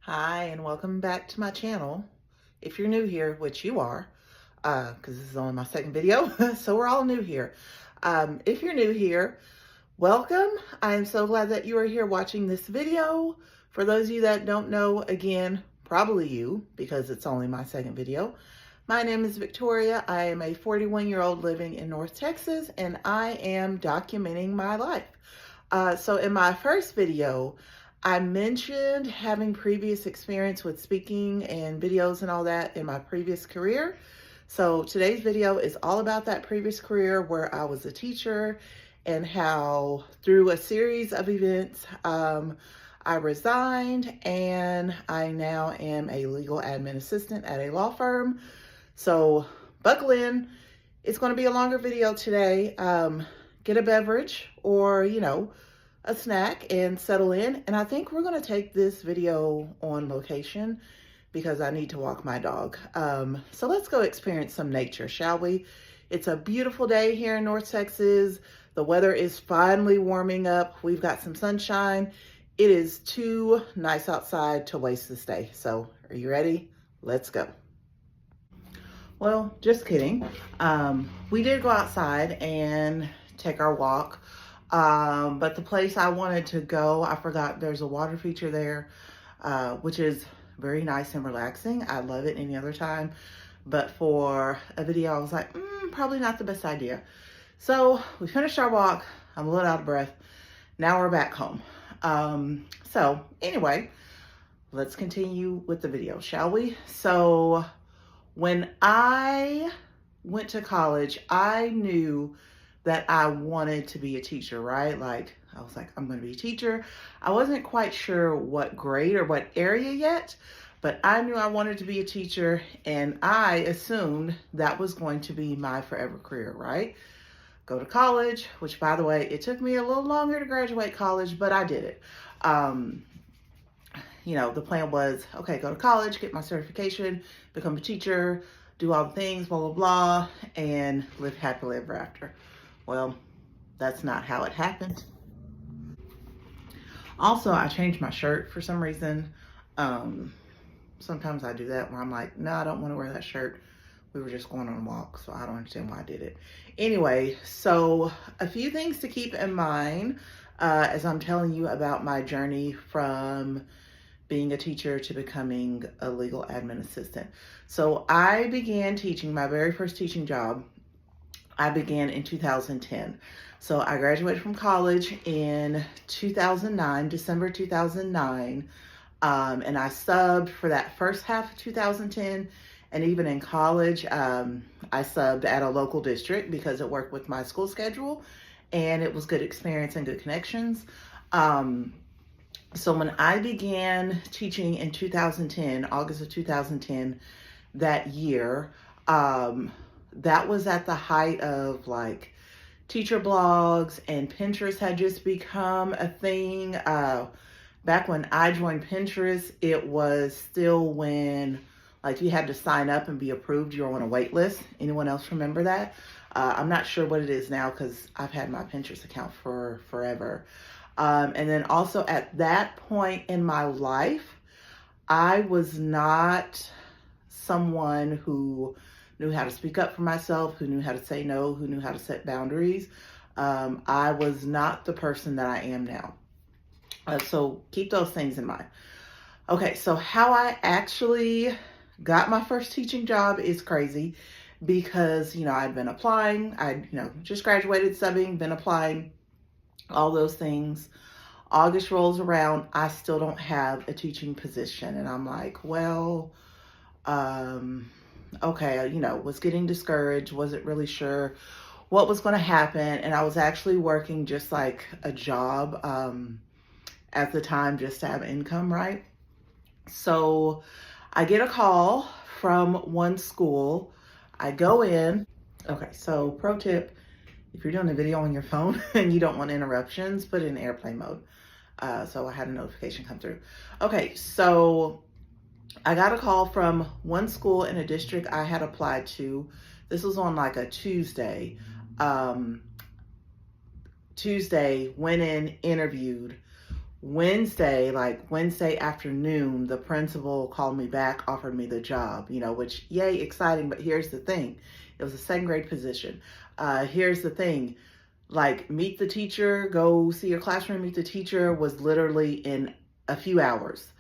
Hi, and welcome back to my channel. If you're new here, which you are, because this is only my second video, so we're all new here. If you're new here, welcome. I am so glad that you are here watching this video. For those of you that don't know, again, probably you, because it's only my second video. My name is Victoria. I am a 41-year-old living in North Texas, and I am documenting my life. So in my first video, I mentioned having previous experience with speaking and videos and all that in my previous career. So today's video is all about that previous career where I was a teacher and how through a series of events, I resigned and I now am a legal admin assistant at a law firm. So buckle in. It's going to be a longer video today. Get a beverage or, a snack and settle in. And I think we're going to take this video on location because I need to walk my dog. So let's go experience some nature, shall we? It's a beautiful day here in North Texas. The weather is finally warming up. We've got some sunshine. It is too nice outside to waste this day. So are you ready? Let's go. Well, just kidding. We did go outside and take our walk. But the place I wanted to go, I forgot there's a water feature there, which is very nice and relaxing. I love it any other time. But for a video, I was like, probably not the best idea. So we finished our walk. I'm a little out of breath. Now we're back home. So anyway, let's continue with the video, shall we? So when I went to college, I knew that I wanted to be a teacher, right? Like, I was like, I'm going to be a teacher. I wasn't quite sure what grade or what area yet, but I knew I wanted to be a teacher, and I assumed that was going to be my forever career, right? Go to college, which, by the way, it took me a little longer to graduate college, but I did it. The plan was, okay, go to college, get my certification, become a teacher, do all the things, blah, blah, blah, and live happily ever after. Well, that's not how it happened. Also, I changed my shirt for some reason. Sometimes I do that where I'm like, no, I don't want to wear that shirt. We were just going on a walk, so I don't understand why I did it. Anyway, so a few things to keep in mind as I'm telling you about my journey from being a teacher to becoming a legal admin assistant. So I began teaching, my very first teaching job I began in 2010. So I graduated from college in 2009, December 2009. And I subbed for that first half of 2010. And even in college, I subbed at a local district because it worked with my school schedule. And it was good experience and good connections. So when I began teaching in 2010, August of 2010, that year, that was at the height of like teacher blogs, and Pinterest had just become a thing. Back when I joined Pinterest, it was still when like you had to sign up and be approved. You were on a wait list. Anyone else remember that? I'm not sure what it is now because I've had my Pinterest account for forever. And then also at that point in my life, I was not someone who knew how to speak up for myself, who knew how to say no, who knew how to set boundaries. I was not the person that I am now. So keep those things in mind. Okay, so how I actually got my first teaching job is crazy because, I'd been applying. I'd, just graduated subbing, been applying, all those things. August rolls around, I still don't have a teaching position. And I'm like, well, okay, was getting discouraged, wasn't really sure what was going to happen. And I was actually working just like a job at the time just to have income, right? So I get a call from one school. I go in. Okay, so pro tip, if you're doing a video on your phone and you don't want interruptions, put it in airplane mode. So I had a notification come through. Okay, so I got a call from one school in a district I had applied to. This was on like a Tuesday. Tuesday, went in, interviewed, Wednesday afternoon, the principal called me back, offered me the job, which, yay, exciting. But here's the thing. It was a second grade position. Here's the thing. Like, meet the teacher, go see your classroom, meet the teacher was literally in a few hours.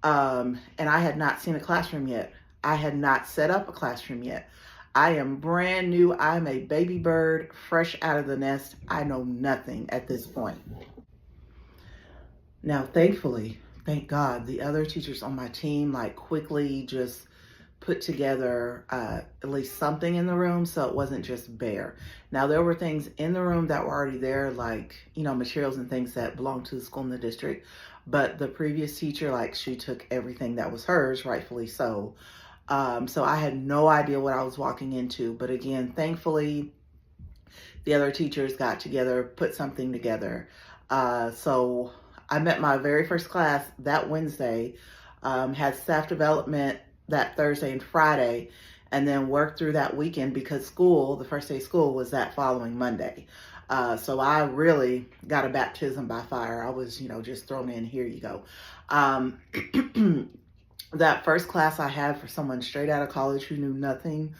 And I had not seen a classroom yet. I had not set up a classroom yet. I am brand new. I'm a baby bird, fresh out of the nest. I know nothing at this point. Now, thankfully, thank God, the other teachers on my team quickly just put together at least something in the room, so it wasn't just bare. Now, there were things in the room that were already there, materials and things that belong to the school and the district. But the previous teacher, she took everything that was hers, rightfully so. So I had no idea what I was walking into. But again, thankfully, the other teachers got together, put something together. So I met my very first class that Wednesday, had staff development that Thursday and Friday, and then worked through that weekend because the first day of school was that following Monday. So I really got a baptism by fire. I was, just thrown in, here you go. That first class I had for someone straight out of college who knew nothing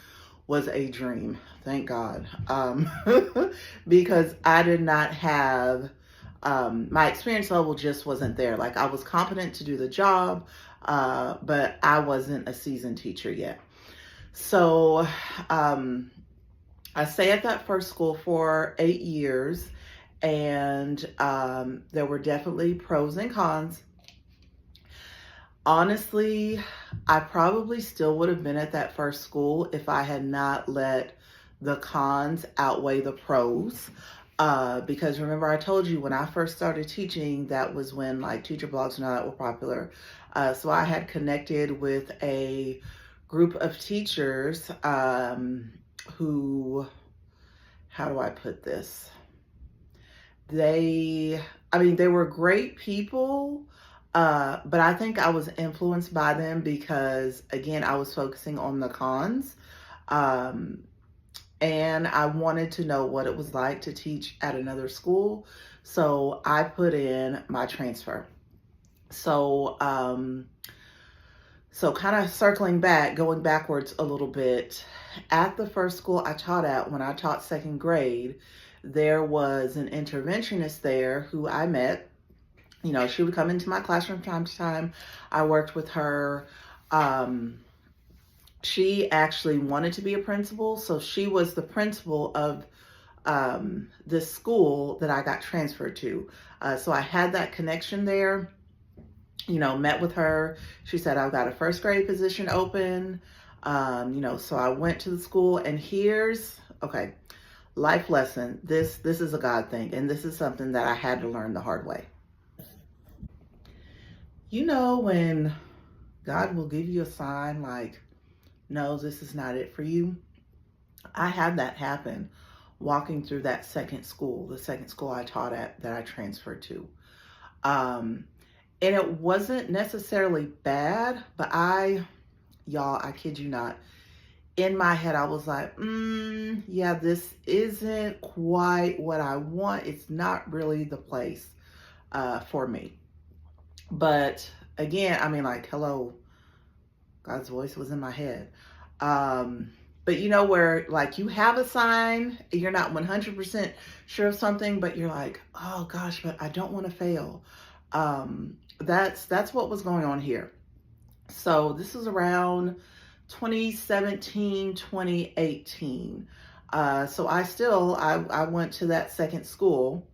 was a dream. Thank God. Because I did not have, my experience level just wasn't there. I was competent to do the job, but I wasn't a seasoned teacher yet. So I stayed at that first school for 8 years, and there were definitely pros and cons. Honestly, I probably still would have been at that first school if I had not let the cons outweigh the pros. Because remember, I told you when I first started teaching, that was when teacher blogs and all that were popular. So I had connected with a group of teachers who, how do I put this? They were great people, but I think I was influenced by them because, again, I was focusing on the cons. And I wanted to know what it was like to teach at another school. So I put in my transfer. So kind of circling back, going backwards a little bit, at the first school I taught at, when I taught second grade, there was an interventionist there who I met. She would come into my classroom from time to time. I worked with her. She actually wanted to be a principal, so she was the principal of this school that I got transferred to. So I had that connection there, met with her. She said, I've got a first grade position open. So I went to the school, and life lesson. This is a God thing, and this is something that I had to learn the hard way. When God will give you a sign no, this is not it for you. I had that happen walking through that second school, the second school I taught at that I transferred to. And it wasn't necessarily bad, but I kid you not, in my head, I was like, yeah, this isn't quite what I want. It's not really the place for me. But again, hello, God's voice was in my head. But where you have a sign, you're not 100% sure of something, but you're like, oh gosh, but I don't want to fail. That's what was going on here. So this is around 2017, 2018. So I went to that second school,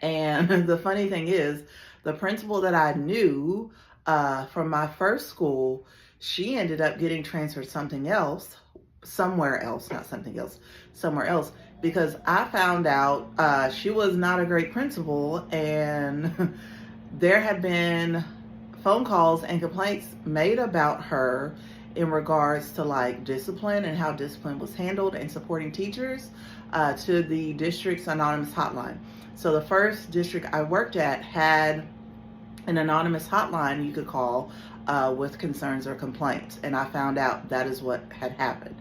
and the funny thing is, the principal that I knew from my first school, she ended up getting transferred somewhere else, because I found out she was not a great principal, and there had been phone calls and complaints made about her in regards to discipline and how discipline was handled and supporting teachers to the district's anonymous hotline. So the first district I worked at had an anonymous hotline you could call with concerns or complaints. And I found out that is what had happened.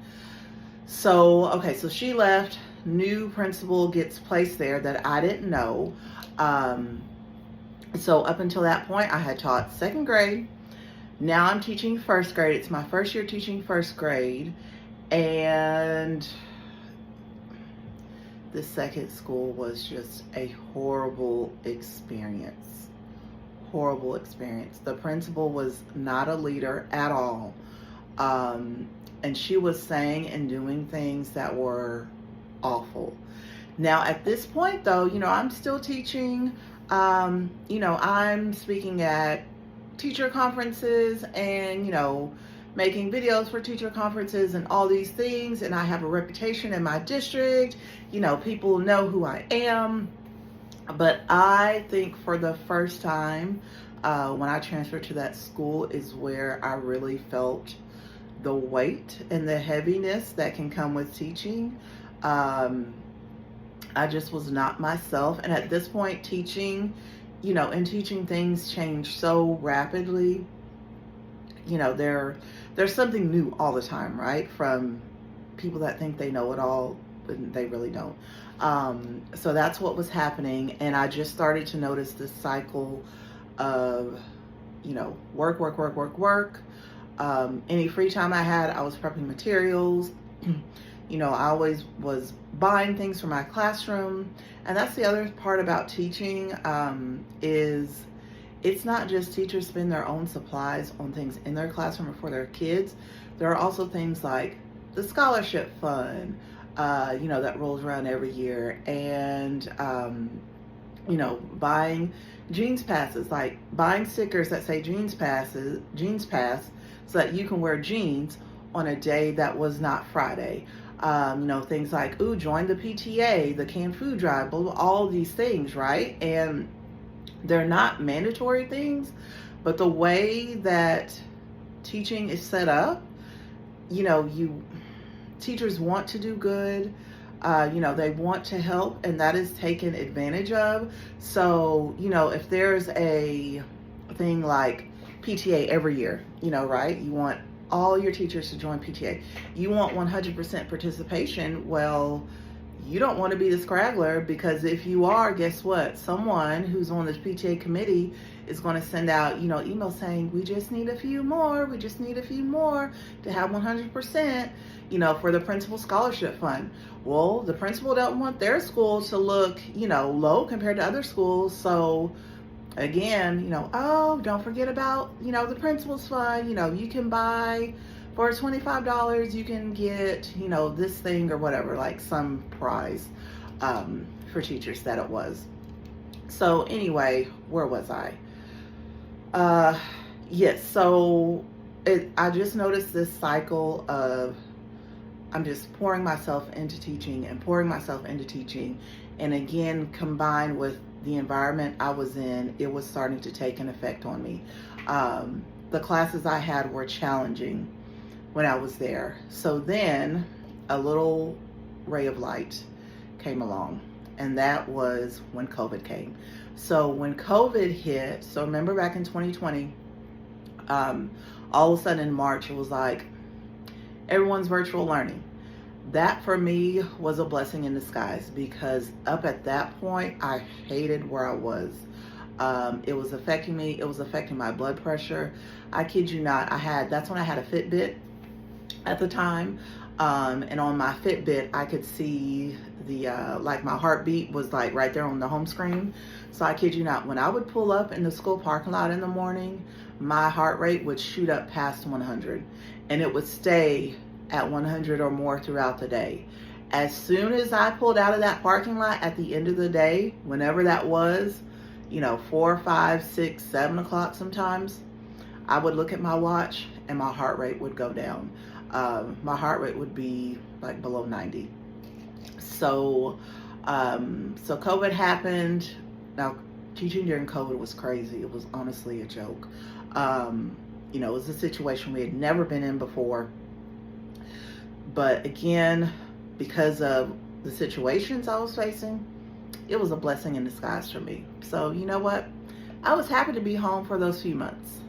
So she left, new principal gets placed there that I didn't know. So up until that point, I had taught second grade. Now I'm teaching first grade. It's my first year teaching first grade. And the second school was just a horrible experience. Horrible experience. The principal was not a leader at all. And she was saying and doing things that were awful. Now, at this point, though, I'm still teaching. I'm speaking at teacher conferences and, making videos for teacher conferences and all these things. And I have a reputation in my district. People know who I am. But I think for the first time, when I transferred to that school is where I really felt the weight and the heaviness that can come with teaching. I just was not myself. And at this point, teaching, and teaching things change so rapidly. There's something new all the time, right? From people that think they know it all, but they really don't. So that's what was happening. And I just started to notice this cycle of, work, work, work, work, work. Any free time I had, I was prepping materials. I always was buying things for my classroom. And that's the other part about teaching, is it's not just teachers spend their own supplies on things in their classroom or for their kids. There are also things like the scholarship fund, that rolls around every year, and, buying jeans passes, like buying stickers that say jeans pass, so that you can wear jeans on a day that was not Friday. Things like, join the PTA, the canned food drive, blah, blah, all these things, right? And they're not mandatory things, but the way that teaching is set up, teachers want to do good. They want to help, and that is taken advantage of. So, if there's a thing like PTA every year, right? You want all your teachers to join PTA. You want 100% participation. Well, you don't want to be the scraggler, because if you are, guess what? Someone who's on this PTA committee is going to send out, emails saying, we just need a few more. We just need a few more to have 100%, for the principal scholarship fund. Well, the principal don't want their school to look, low compared to other schools. So again, don't forget about, the principal's fund. You can buy for $25, you can get, this thing or whatever, like some prize for teachers that it was. So anyway, where was I? Yes, so I just noticed this cycle of I'm just pouring myself into teaching and pouring myself into teaching. And again, combined with the environment I was in, it was starting to take an effect on me. The classes I had were challenging when I was there. So then a little ray of light came along, and that was when COVID came. So when COVID hit, so remember back in 2020, all of a sudden in March, it was like everyone's virtual learning. That for me was a blessing in disguise, because up at that point, I hated where I was. It was affecting me. It was affecting my blood pressure. I kid you not. That's when I had a Fitbit at the time. And on my Fitbit, I could see the, like my heartbeat was like right there on the home screen. So I kid you not, when I would pull up in the school parking lot in the morning, my heart rate would shoot up past 100, and it would stay at 100 or more throughout the day. As soon as I pulled out of that parking lot at the end of the day, whenever that was, 4, 5, 6, 7 o'clock sometimes, I would look at my watch and my heart rate would go down. My heart rate would be like below 90. So COVID happened. Now, teaching during COVID was crazy. It was honestly a joke. It was a situation we had never been in before. But again, because of the situations I was facing, it was a blessing in disguise for me. So you know what? I was happy to be home for those few months.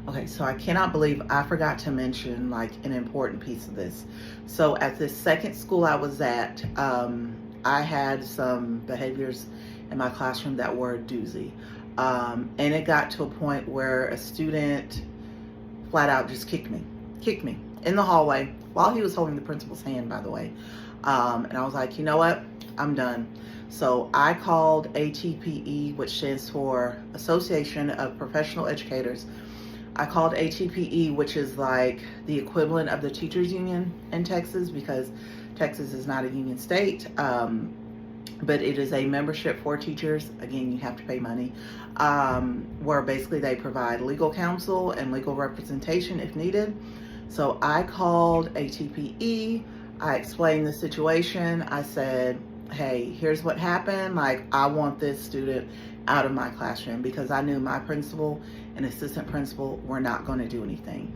Okay, so I cannot believe I forgot to mention like an important piece of this. So at this second school I was at, I had some behaviors in my classroom that were a doozy. And it got to a point where a student flat out just kicked me in the hallway while he was holding the principal's hand, by the way. And I was like, you know what? I'm done. So I called ATPE, which stands for Association of Professional Educators. I called ATPE, which is like the equivalent of the teachers union in Texas, because Texas is not a union state. But it is a membership for teachers. Again, you have to pay money, where basically they provide legal counsel and legal representation if needed. So I called ATPE. I explained the situation. I said, hey, here's what happened. Like, I want this student out of my classroom, because I knew my principal and assistant principal were not going to do anything.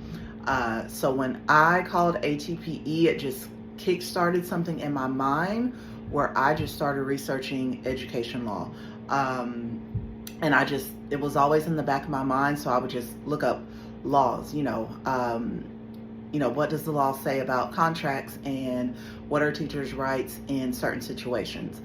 So when I called ATPE, it just kick-started something in my mind where I just started researching education law. And it was always in the back of my mind, so I would just look up laws, what does the law say about contracts and what are teachers' rights in certain situations.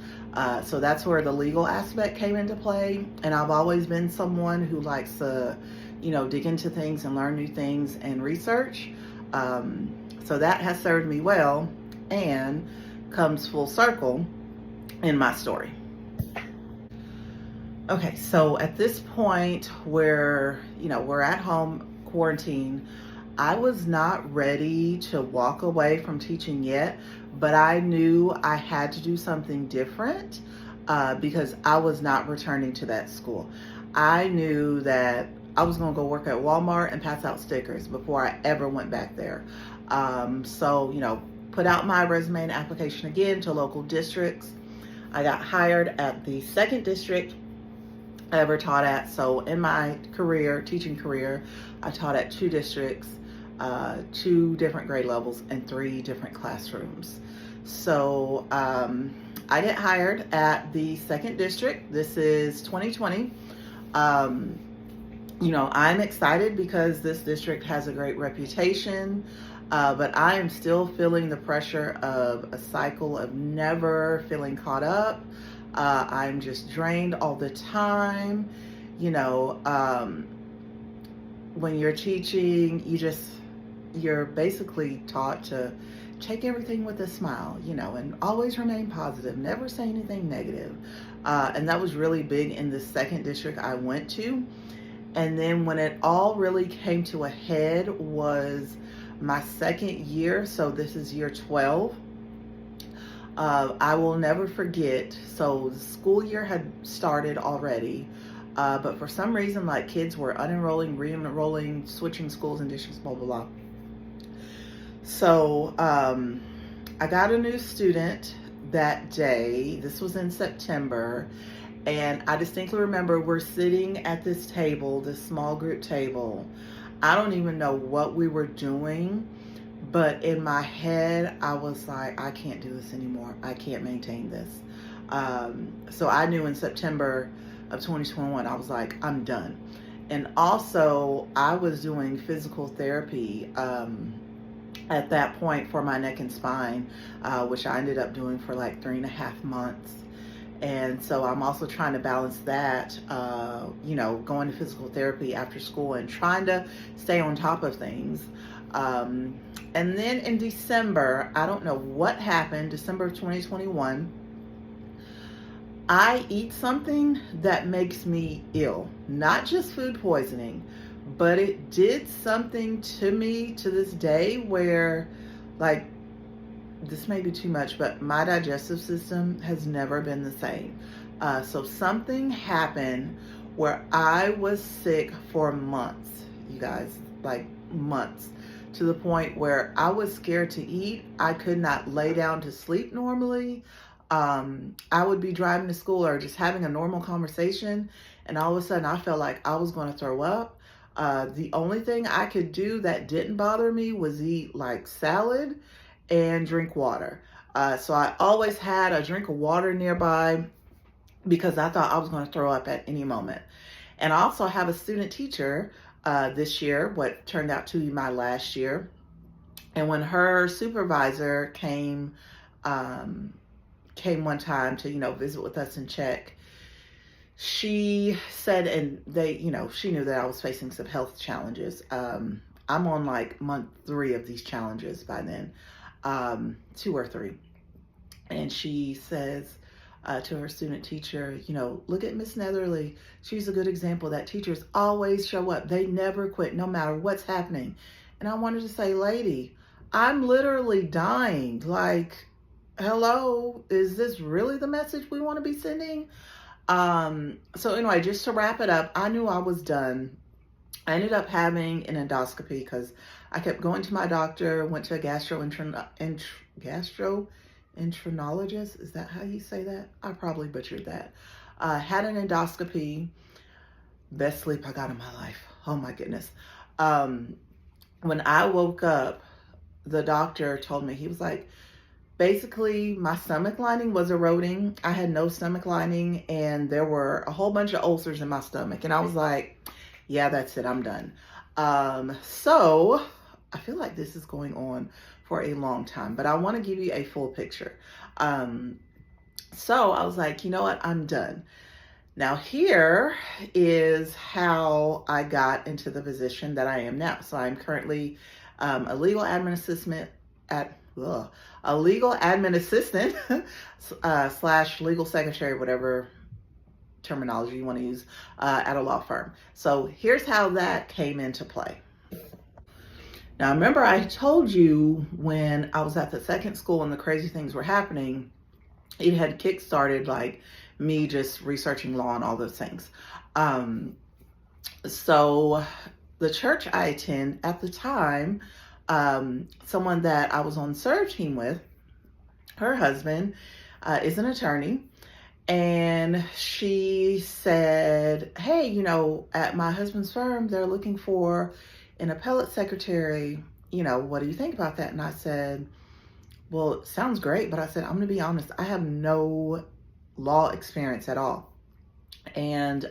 So that's where the legal aspect came into play. And I've always been someone who likes to, dig into things and learn new things and research. So that has served me well and comes full circle in my story. Okay, so at this point where, we're at home quarantine, I was not ready to walk away from teaching yet, but I knew I had to do something different because I was not returning to that school. I knew that I was going to go work at Walmart and pass out stickers before I ever went back there. So, put out my resume and application again to local districts. I got hired at the second district I ever taught at. So in my teaching career, I taught at 2 districts, 2 different grade levels, and 3 different classrooms. So I get hired at the second district. This is 2020. I'm excited because this district has a great reputation, but I am still feeling the pressure of a cycle of never feeling caught up. I'm just drained all the time. When you're teaching, you're basically taught to take everything with a smile, and always remain positive, never say anything negative. And that was really big in the second district I went to. And then when it all really came to a head was my second year. So this is year 12. I will never forget. So the school year had started already. But for some reason, like, kids were unenrolling, re-enrolling, switching schools and districts, blah, blah, blah. So I got a new student that day. This was in September. And I distinctly remember we're sitting at this table, this small group table. I don't even know what we were doing, but in my head, I was like, I can't do this anymore. I can't maintain this. So I knew in September of 2021, I was like, I'm done. And also, I was doing physical therapy at that point for my neck and spine, which I ended up doing for like 3.5 months. And so I'm also trying to balance that, going to physical therapy after school and trying to stay on top of things. And then in December, I don't know what happened, December of 2021, I eat something that makes me ill. Not just food poisoning, but it did something to me to this day where, like, this may be too much, but my digestive system has never been the same. So something happened where I was sick for months, you guys, like months, to the point where I was scared to eat. I could not lay down to sleep normally. I would be driving to school or just having a normal conversation, and all of a sudden I felt like I was going to throw up. The only thing I could do that didn't bother me was eat like salad and drink water. So I always had a drink of water nearby because I thought I was going to throw up at any moment. And I also have a student teacher this year, what turned out to be my last year. And when her supervisor came one time to, visit with us and check, she said, and they, she knew that I was facing some health challenges. I'm on like month 3 of these challenges by then, 2 or 3. And she says to her student teacher, look at Miss Netherly. She's a good example that teachers always show up. They never quit, no matter what's happening. And I wanted to say, lady, I'm literally dying. Like, hello, is this really the message we want to be sending? So anyway, just to wrap it up, I knew I was done. I ended up having an endoscopy because I kept going to my doctor, went to a gastroenterologist. Is that how you say that? I probably butchered that. Had an endoscopy. Best sleep I got in my life. Oh my goodness. When I woke up, the doctor told me, he was like, basically my stomach lining was eroding. I had no stomach lining and there were a whole bunch of ulcers in my stomach. And I was like, yeah, that's it. I'm done. So I feel like this is going on for a long time, but I want to give you a full picture. So I was like, you know what? I'm done. Now here is how I got into the position that I am now. So I'm currently a legal admin assistant slash legal secretary, whatever terminology you want to use, at a law firm. So here's how that came into play. Now, remember I told you when I was at the second school and the crazy things were happening, it had kick-started like me just researching law and all those things. So the church I attend at the time, someone that I was on serve team with, her husband is an attorney. And she said, hey, at my husband's firm, they're looking for an appellate secretary. What do you think about that? And I said, well, it sounds great. But I said, I'm going to be honest, I have no law experience at all. And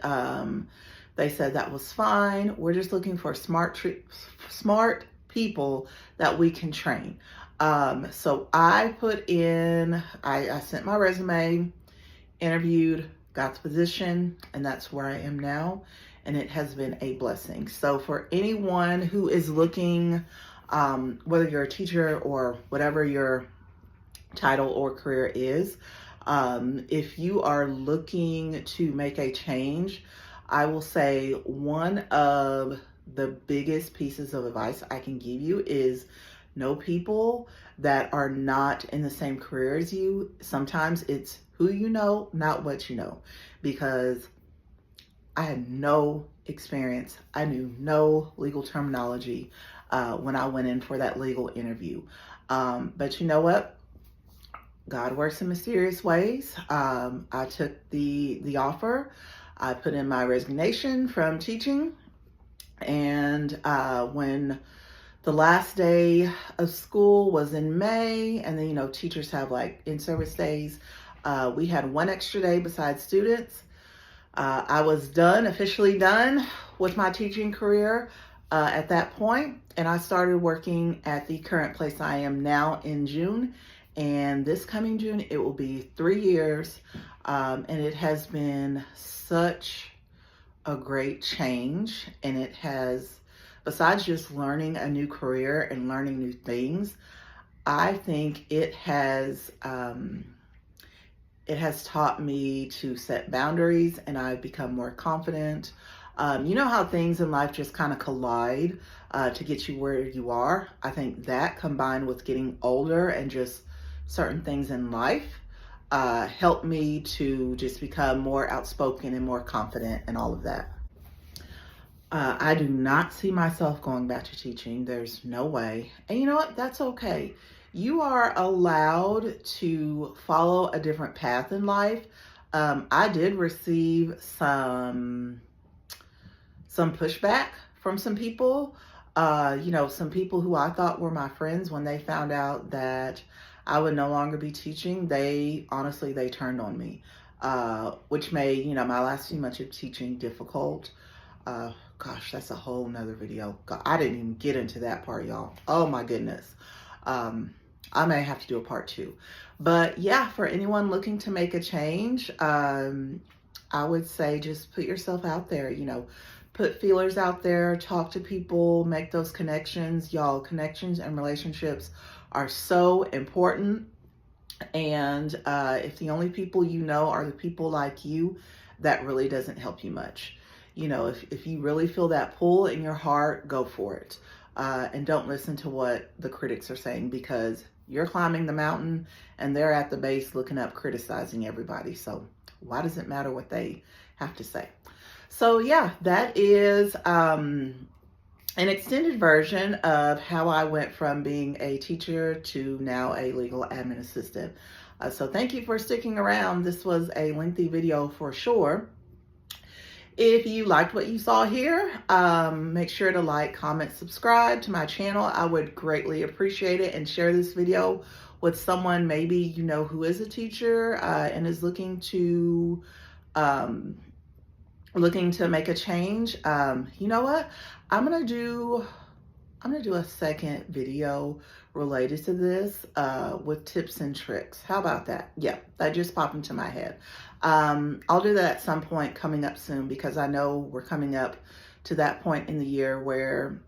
they said that was fine. We're just looking for smart people that we can train. So I sent my resume, interviewed, got the position, and that's where I am now. And it has been a blessing. So for anyone who is looking, whether you're a teacher or whatever your title or career is, if you are looking to make a change, I will say one of the biggest pieces of advice I can give you is know people that are not in the same career as you. Sometimes it's who you know, not what you know, because I had no experience. I knew no legal terminology when I went in for that legal interview. But you know what? God works in mysterious ways. I took the offer. I put in my resignation from teaching. And when the last day of school was in May, and then, teachers have like in-service days, we had one extra day besides students. I was officially done with my teaching career at that point, and I started working at the current place I am now in June. And this coming June, it will be 3 years, and it has been such a great change. And it has, besides just learning a new career and learning new things, I think it has taught me to set boundaries, and I've become more confident. You know how things in life just kind of collide to get you where you are? I think that, combined with getting older and just certain things in life, helped me to just become more outspoken and more confident and all of that. I do not see myself going back to teaching. There's no way. And you know what? That's okay. You are allowed to follow a different path in life. I did receive some pushback from some people. Some people who I thought were my friends, when they found out that I would no longer be teaching, they turned on me, which made, my last few months of teaching difficult. Gosh, that's a whole nother video. God, I didn't even get into that part, y'all. Oh my goodness. I may have to do a part 2. But yeah, for anyone looking to make a change, I would say just put yourself out there, put feelers out there, talk to people, make those connections. Y'all, connections and relationships are so important. And if the only people you know are the people like you, that really doesn't help you much. If you really feel that pull in your heart, go for it. And don't listen to what the critics are saying, because you're climbing the mountain and they're at the base looking up, criticizing everybody. So why does it matter what they have to say? So yeah, that is an extended version of how I went from being a teacher to now a legal admin assistant. So thank you for sticking around. This was a lengthy video for sure. If you liked what you saw here, make sure to like, comment, subscribe to my channel. I would greatly appreciate it, and share this video with someone maybe you know who is a teacher and is looking to make a change. You know what? I'm gonna do a second video related to this with tips and tricks. How about that? Yeah, that just popped into my head. I'll do that at some point coming up soon, because I know we're coming up to that point in the year where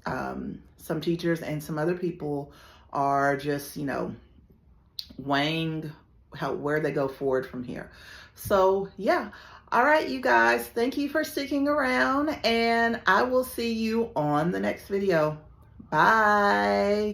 some teachers and some other people are just, weighing where they go forward from here. So yeah. All right, you guys, thank you for sticking around, and I will see you on the next video. Bye.